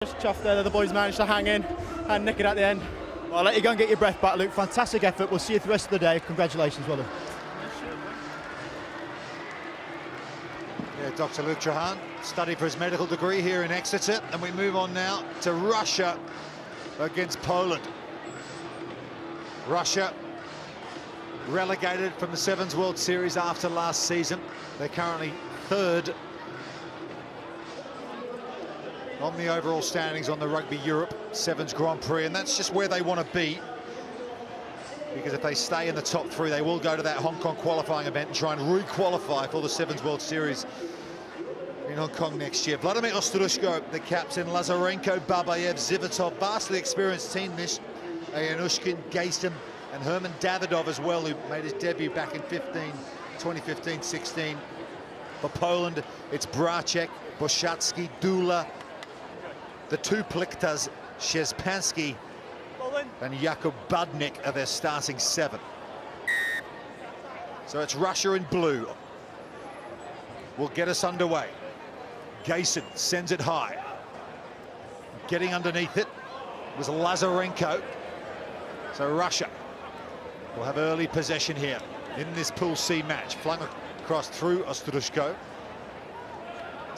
Just chuffed there that the boys managed to hang in and nick it at the end. Well, I'll let you go and get your breath back, Luke. Fantastic effort. We'll see you for the rest of the day. Congratulations, well done. Yeah, Dr. Luke Trahan studied for his medical degree here in Exeter, and we move on now to Russia against Poland. Russia relegated from the Sevens World Series after last season. They're currently third on the overall standings on the Rugby Europe Sevens Grand Prix, and that's just where they want to be, because if they stay in the top three, they will go to that Hong Kong qualifying event and try and re-qualify for the Sevens World Series in Hong Kong next year. Vladimir Ostrushko, the captain, Lazarenko, Babayev, Zivotov, vastly experienced team this, Yanushkin, Gayson, and Herman Davidov as well, who made his debut back in 2015-16. For Poland, it's Bracek, Boshatsky, Dula, the two Pliktas, Szczepański and Jakub Budnik are their starting seven. So it's Russia in blue. Will get us underway. Gayson sends it high. Getting underneath it was Lazarenko. So Russia will have early possession here in this Pool C match. Flung across through Ostrushko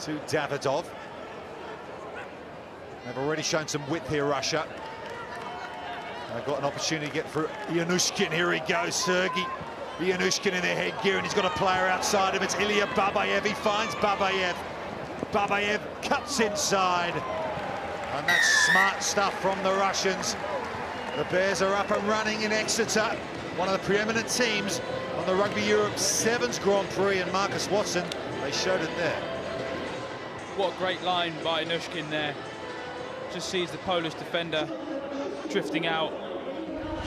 to Davidov. They've already shown some width here, Russia. They've got an opportunity to get through Yanushkin. Here he goes, Sergei Yanushkin in their headgear, and he's got a player outside him. It's Ilya Babayev. He finds Babayev. Babayev cuts inside. And that's smart stuff from the Russians. The Bears are up and running in Exeter, one of the preeminent teams on the Rugby Europe Sevens Grand Prix, and Marcus Watson, they showed it there. What a great line by Yanushkin there. Just sees the Polish defender drifting out,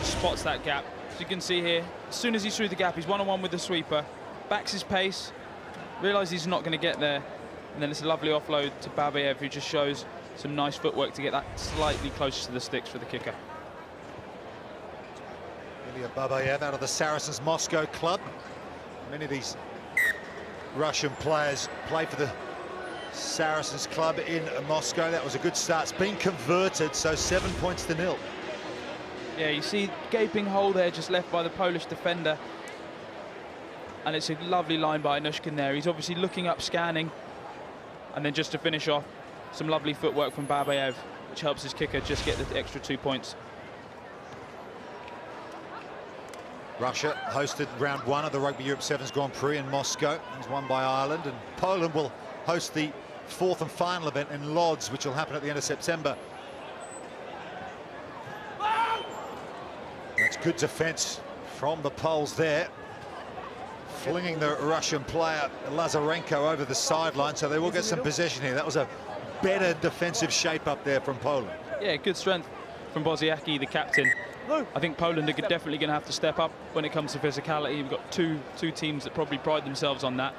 spots that gap. As you can see here, as soon as he's through the gap, he's one-on-one with the sweeper, backs his pace, realises he's not going to get there, and then it's a lovely offload to Babayev, who just shows some nice footwork to get that slightly closer to the sticks for the kicker. Ilya Babayev out of the Saracens Moscow club. Many of these Russian players play for the Saracens club in Moscow. That was a good start. It's been converted, so 7 points to 0. Yeah, you see gaping hole there just left by the Polish defender, and it's a lovely line by Yanushkin there. He's obviously looking up, scanning, and then just to finish off, some lovely footwork from Babayev, which helps his kicker just get the extra 2 points. Russia hosted round one of the Rugby Europe Sevens Grand Prix in Moscow. It was won by Ireland, and Poland will host the fourth and final event in Lodz, which will happen at the end of September. That's good defense from the Poles there, flinging the Russian player Lazarenko over the sideline, so they will get some possession here. That was a better defensive shape up there from Poland. Yeah, good strength from Boziaki, the captain. I think Poland are definitely going to have to step up when it comes to physicality. We've got two teams that probably pride themselves on that,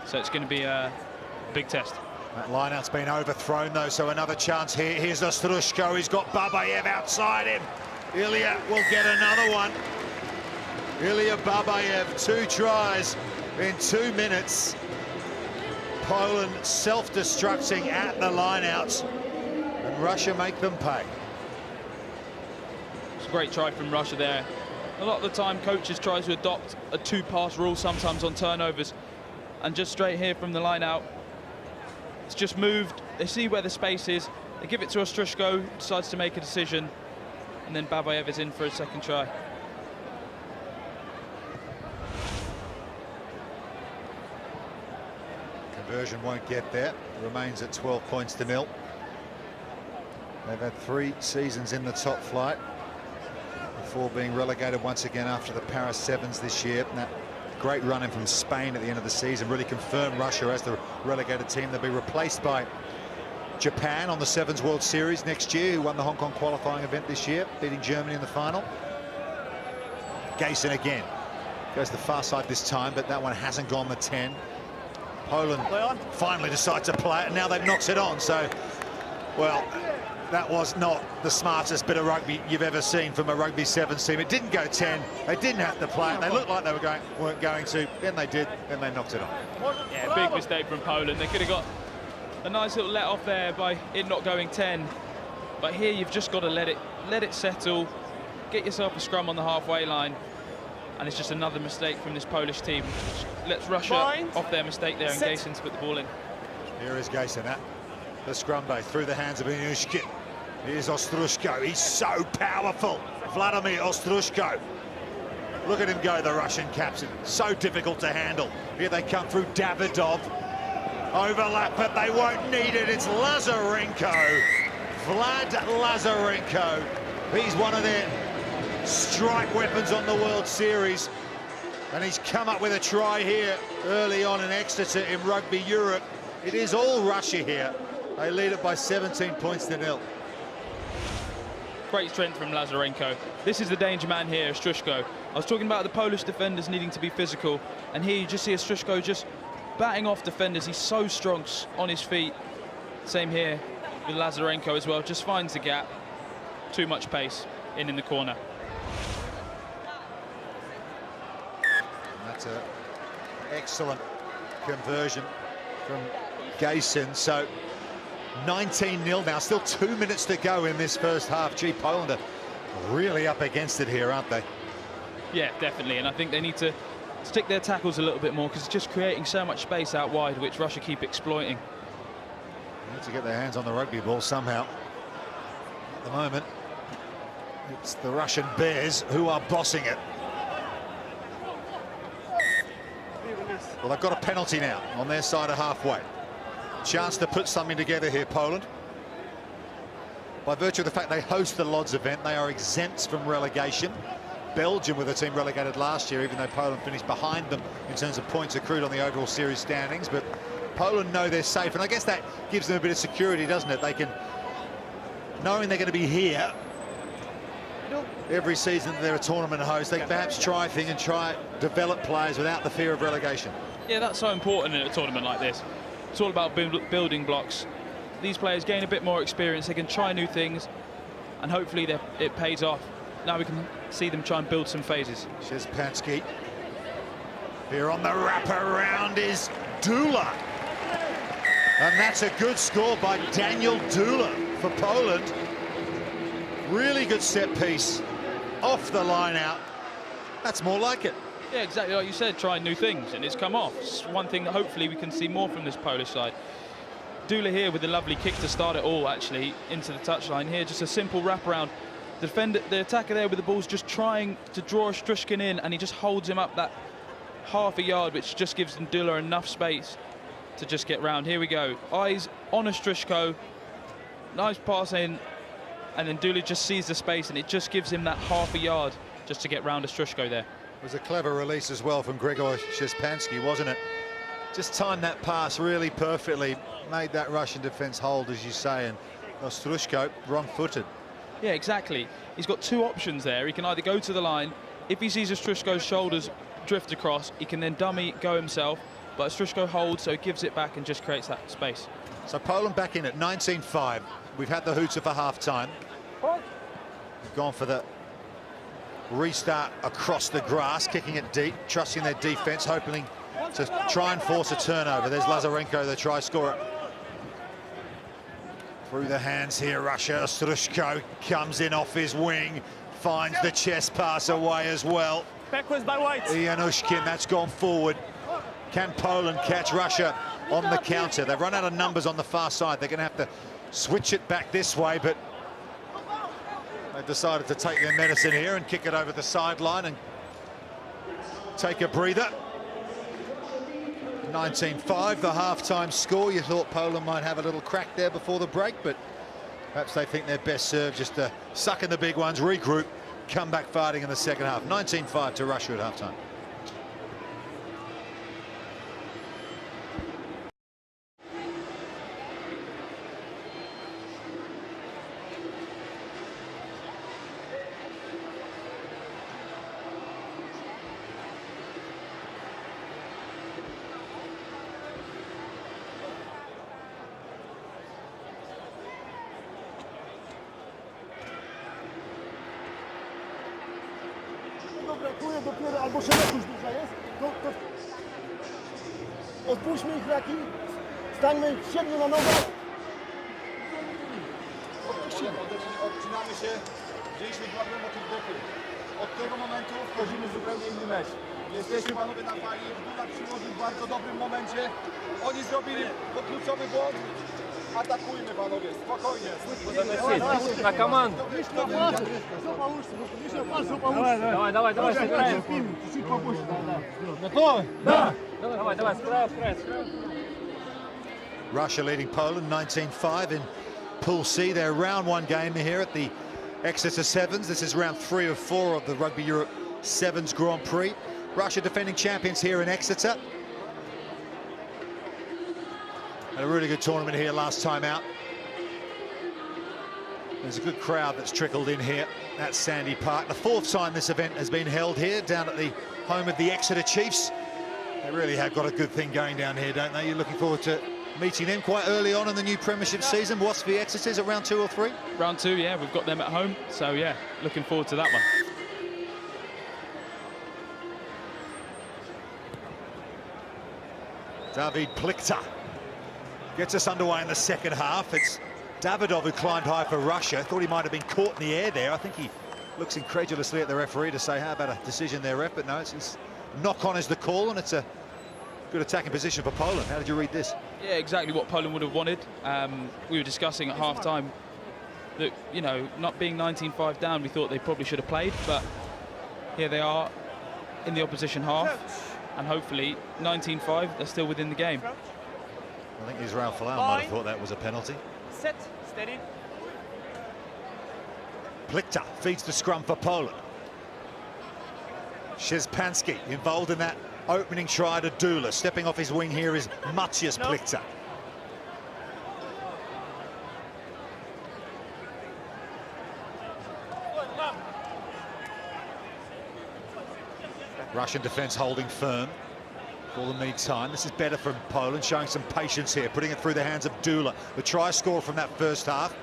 so it's going to be a big test. That lineout's been overthrown though, so another chance here. Here's Ostrushko, he's got Babayev outside him. Ilya will get another one. Ilya Babayev, 2 tries in 2 minutes. Poland self-destructing at the lineouts, and Russia make them pay. It's a great try from Russia there. A lot of the time coaches try to adopt a 2-pass rule sometimes on turnovers, and just straight here from the line out, it's just moved. They see where the space is, they give it to Ostrushko, decides to make a decision, and then Babayev is in for a second try. Conversion won't get there. Remains at 12 points to 0. They've had 3 seasons in the top flight before being relegated once again after the Paris Sevens this year. And that great run in from Spain at the end of the season really confirmed Russia as the relegated team. They'll be replaced by Japan on the Sevens World Series next year, who won the Hong Kong qualifying event this year, beating Germany in the final. Gayson again. Goes the far side this time, but that one hasn't gone the 10. Poland finally decide to play it, and now they've knocked it on. So, well, that was not the smartest bit of rugby you've ever seen from a Rugby Sevens team. It didn't go 10. They didn't have to play it. They looked like they weren't going to. Then they did. Then they knocked it on. Yeah, big mistake from Poland. They could have got A nice little let off there by it not going 10. But here you've just got to let it settle, get yourself a scrum on the halfway line, and it's just another mistake from this Polish team. Let's Russia off their mistake there and Gayson to put the ball in. Here is Gayson at the scrum bay through the hands of Inushkin. Here's Ostrushko. He's so powerful. Vladimir Ostrushko. Look at him go, the Russian captain. So difficult to handle. Here they come through Davidov. Overlap, but they won't need it. It's Lazarenko. Vlad Lazarenko. He's one of their strike weapons on the World Series. And he's come up with a try here early on in Exeter in Rugby Europe. It is all Russia here. They lead it by 17 points to 0. Great strength from Lazarenko. This is the danger man here, Ostrushko. I was talking about the Polish defenders needing to be physical, and here you just see Ostrushko just batting off defenders. He's so strong on his feet. Same here with Lazarenko as well. Just finds the gap. Too much pace in the corner. And that's an excellent conversion from Gayson. So 19-0 now, still 2 minutes to go in this first half. Gee, Poland are really up against it here, aren't they? Yeah, definitely, and I think they need to stick their tackles a little bit more because it's just creating so much space out wide, which Russia keep exploiting. They need to get their hands on the rugby ball somehow. At the moment, it's the Russian Bears who are bossing it. Well, they've got a penalty now on their side of halfway. Chance to put something together here, Poland. By virtue of the fact they host the Lodz event, they are exempt from relegation. Belgium were the team relegated last year, even though Poland finished behind them in terms of points accrued on the overall series standings. But Poland know they're safe, and I guess that gives them a bit of security, doesn't it? They can, knowing they're going to be here every season they're a tournament host, they can perhaps try things and try develop players without the fear of relegation. Yeah, that's so important in a tournament like this. It's all about building blocks. These players gain a bit more experience, they can try new things, and hopefully it pays off. Now we can see them try and build some phases. Szczepanski. Here on the wraparound is Dula. And that's a good score by Daniel Dula for Poland. Really good set piece off the line out. That's more like it. Yeah, exactly like you said, trying new things, and it's come off. It's one thing that hopefully we can see more from this Polish side. Dula here with a lovely kick to start it all, actually, into the touchline here. Just a simple wraparound. The attacker there with the ball's just trying to draw Ostrushkin in, and he just holds him up that half a yard, which just gives Dula enough space to just get round. Here we go. Eyes on Ostrushko. Nice pass in, and then Dula just sees the space, and it just gives him that half a yard just to get round Ostrushko there. It was a clever release as well from Gregor Szczepanski, wasn't it? Just timed that pass really perfectly, made that Russian defence hold, as you say, and Ostrushko wrong-footed. Yeah, exactly. He's got two options there. He can either go to the line. If he sees Ostrushko's shoulders drift across, he can then dummy go himself, but Ostrushko holds, so he gives it back and just creates that space. So Poland back in at 19-5. We've had the hooter for half-time. We've gone for the restart across the grass, kicking it deep, trusting their defence, hoping to try and force a turnover. There's Lazarenko, the try scorer. Through the hands here, Russia. Ostrushko comes in off his wing, finds the chest pass away as well. Backwards by White. Januszkin, that's gone forward. Can Poland catch Russia on the counter? They've run out of numbers on the far side. They're going to have to switch it back this way, but they've decided to take their medicine here and kick it over the sideline and take a breather. 19-5, the half-time score. You thought Poland might have a little crack there before the break, but perhaps they think their best serve just to suck in the big ones, regroup, come back fighting in the second half. 19-5 to Russia at half-time. Brakuje dopiero, albo szerokość duża jest, to odpuśćmy ich raki, Stańmy 7 na nogach. Odcinamy się, wzięliśmy 2 głębokie wdechy. Od tego momentu wchodzimy w zupełnie inny mecz. Jesteśmy panowie na fali, Duda przyłożył w bardzo dobrym momencie. Oni zrobili kluczowy błąd. Atakujmy panowie, spokojnie. Na команду. Давай, давай, давай, сыграем. Готовы? Да. Давай, давай, справа. Russia leading Poland 19-5 in Pool C. Their round 1 game here at the Exeter Sevens. This is round 3 of 4 of the Rugby Europe Sevens Grand Prix. Russia defending champions here in Exeter. Had a really good tournament here last time out. There's a good crowd that's trickled in here at Sandy Park. The 4th time this event has been held here, down at the home of the Exeter Chiefs. They really have got a good thing going down here, don't they? You're looking forward to meeting them quite early on in the new Premiership season. What's the Exeter's at round 2 or 3? Round 2, yeah, we've got them at home. So, yeah, looking forward to that one. David Plichter gets us underway in the second half. It's Davidov who climbed high for Russia. Thought he might have been caught in the air there. I think he looks incredulously at the referee to say, how about a decision there, ref? But no, it's knock-on is the call, and it's a good attacking position for Poland. How did you read this? Yeah, exactly what Poland would have wanted. We were discussing at half-time that, you know, not being 19-5 down, we thought they probably should have played, but here they are in the opposition half, and hopefully 19-5, they're still within the game. I think Israel Folau might have thought that was a penalty. Set, steady. Plichter feeds the scrum for Poland. Szczepanski involved in that opening try to Dula. Stepping off his wing here is Matthias Plichter. Russian defence holding firm for the meantime. This is better from Poland, showing some patience here, putting it through the hands of Dula. The try scorer from that first half,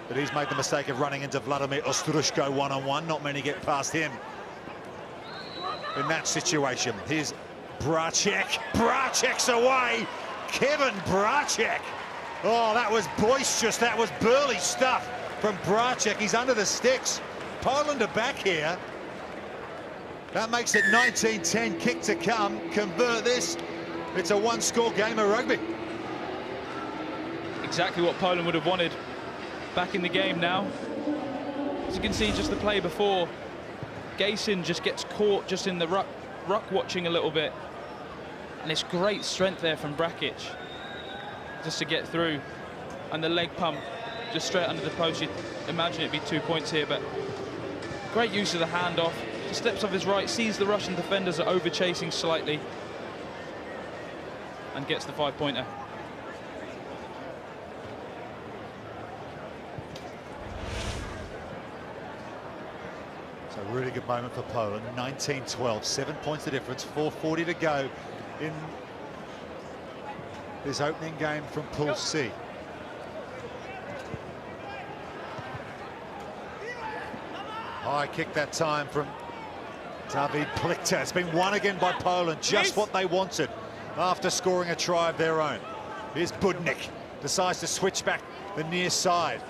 but he's made the mistake of running into Vladimir Ostrushko one-on-one. Not many get past him in that situation. Here's Bracek. Bracek's away. Kevin Bracek. Oh, that was boisterous. That was burly stuff from Bracek. He's under the sticks. Poland are back here. That makes it 19-10, kick to come. Convert this. It's a 1-score game of rugby. Exactly what Poland would have wanted. Back in the game now. As you can see, just the play before, Gayson just gets caught just in the ruck watching a little bit. And it's great strength there from Bracek just to get through. And the leg pump just straight under the post. You'd imagine it'd be 2 points here, but great use of the handoff. Just steps off his right, sees the Russian defenders are over chasing slightly, and gets the 5-pointer. It's a really good moment for Poland. 19-12, 7 points the difference, 4:40 to go in this opening game from Pool C. High kick that time from David Plichter. It's been won again by Poland, just what they wanted after scoring a try of their own. Here's Budnik, decides to switch back the near side.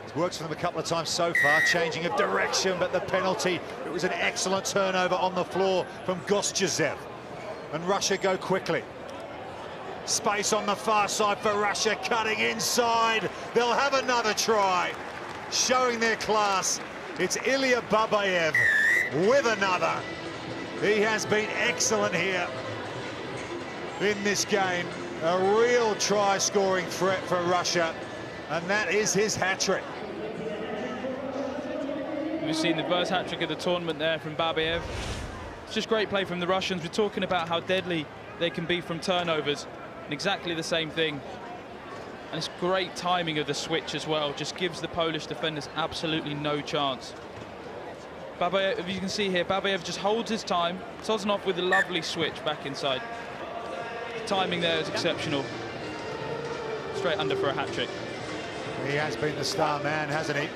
It's worked for them a couple of times so far, changing of direction, but the penalty, it was an excellent turnover on the floor from Gostyazev. And Russia go quickly. Space on the far side for Russia, cutting inside. They'll have another try, showing their class. It's Ilya Babayev with another. He has been excellent here in this game. A real try-scoring threat for Russia, and that is his hat-trick. We've seen the first hat-trick of the tournament there from Babayev. It's just great play from the Russians. We're talking about how deadly they can be from turnovers, and exactly the same thing. And it's great timing of the switch as well. Just gives the Polish defenders absolutely no chance. Babayev, if you can see here, Babayev just holds his time, tossing off with a lovely switch back inside. The timing there is exceptional. Straight under for a hat-trick. He has been the star man, hasn't he?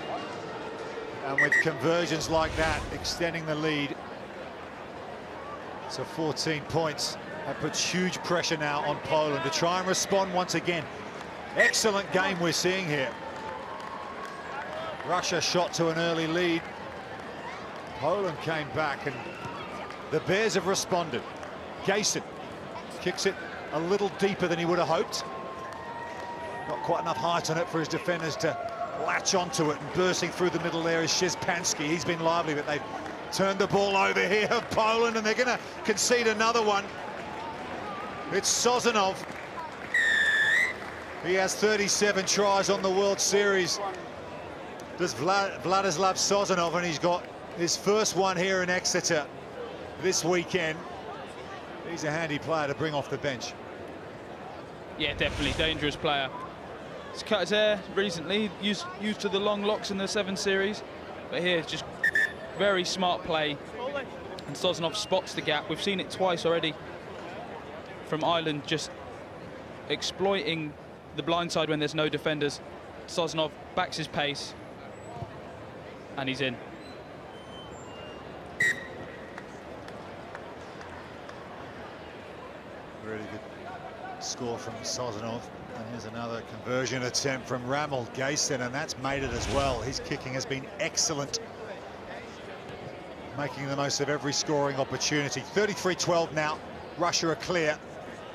And with conversions like that, extending the lead to 14 points That puts huge pressure now on Poland to try and respond once again. Excellent game we're seeing here. Russia shot to an early lead. Poland came back and the Bears have responded. Gayson kicks it a little deeper than he would have hoped. Not quite enough height on it for his defenders to latch onto it, and bursting through the middle there is Szczepanski. He's been lively, but they've turned the ball over here of Poland, and they're going to concede another one. It's Sozonov. He has 37 tries on the World Series. There's Vladislav Sozonov, and he's got his first one here in Exeter this weekend. He's a handy player to bring off the bench. Yeah, definitely dangerous player. He's cut his hair recently, used to the long locks in the 7 Series, but here it's just very smart play, and Sozonov spots the gap. We've seen it twice already from Ireland, just exploiting the blind side when there's no defenders. Sozonov backs his pace, and he's in. Really good score from Sozonov. And here's another conversion attempt from Ramel Gayson, and that's made it as well. His kicking has been excellent, making the most of every scoring opportunity. 33-12 now. Russia are clear.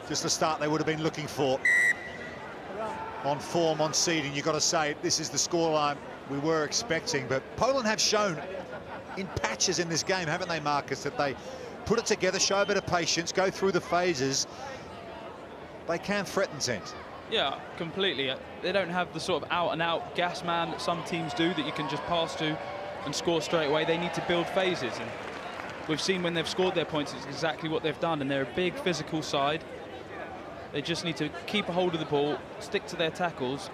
Just the start they would have been looking for. On form, on seeding, you've got to say this is the scoreline we were expecting. But Poland have shown in patches in this game, haven't they, Marcus, that they put it together, show a bit of patience, go through the phases. They can threaten teams. Yeah, completely. They don't have the sort of out-and-out gas man that some teams do that you can just pass to and score straight away. They need to build phases, and we've seen when they've scored their points, it's exactly what they've done, and they're a big physical side. They just need to keep a hold of the ball, stick to their tackles,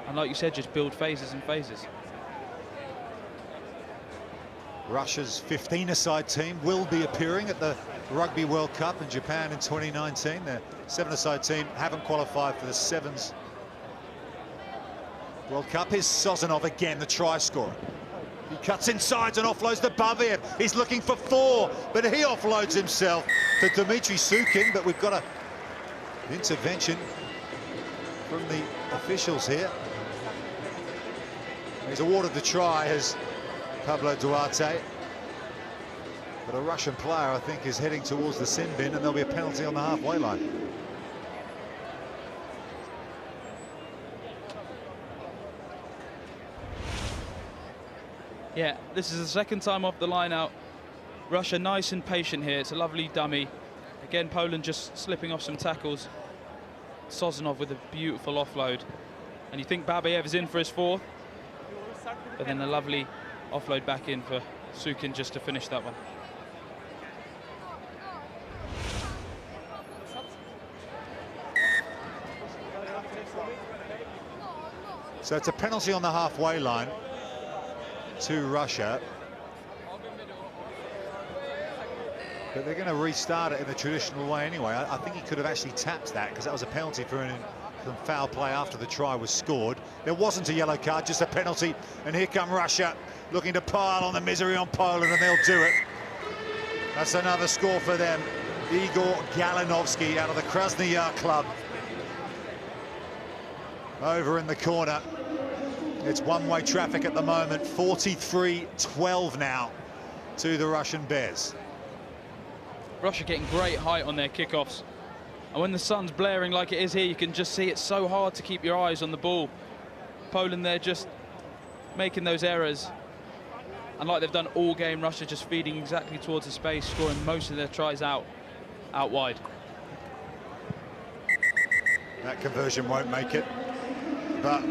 and like you said, just build phases and phases. Russia's 15-a-side team will be appearing at the Rugby World Cup in Japan in 2019. Their 7-a-side team haven't qualified for the 7s World Cup. Here's Sozonov again, the try scorer. He cuts inside and offloads to Babiev. He's looking for 4, but he offloads himself to Dmitry Sukin. But we've got an intervention from the officials here. He's awarded the try as Pablo Duarte. But a Russian player, I think, is heading towards the sin bin, and there'll be a penalty on the halfway line. Yeah, this is the second time off the line out. Russia nice and patient here. It's a lovely dummy. Again, Poland just slipping off some tackles. Sozonov with a beautiful offload. And you think Babiev is in for his 4th. But then a lovely offload back in for Sukin just to finish that one. So it's a penalty on the halfway line to Russia. But they're going to restart it in the traditional way anyway. I think he could have actually tapped that, because that was a penalty for foul play after the try was scored. There wasn't a yellow card, just a penalty. And here come Russia, looking to pile on the misery on Poland, and they'll do it. That's another score for them. Igor Galinovsky out of the Krasnoyar club. Over in the corner. It's one-way traffic at the moment. 43-12 now to the Russian Bears. Russia getting great height on their kickoffs. And when the sun's blaring like it is here, you can just see it's so hard to keep your eyes on the ball. Poland there just making those errors. And like they've done all game, Russia just feeding exactly towards the space, scoring most of their tries out wide. That conversion won't make it, but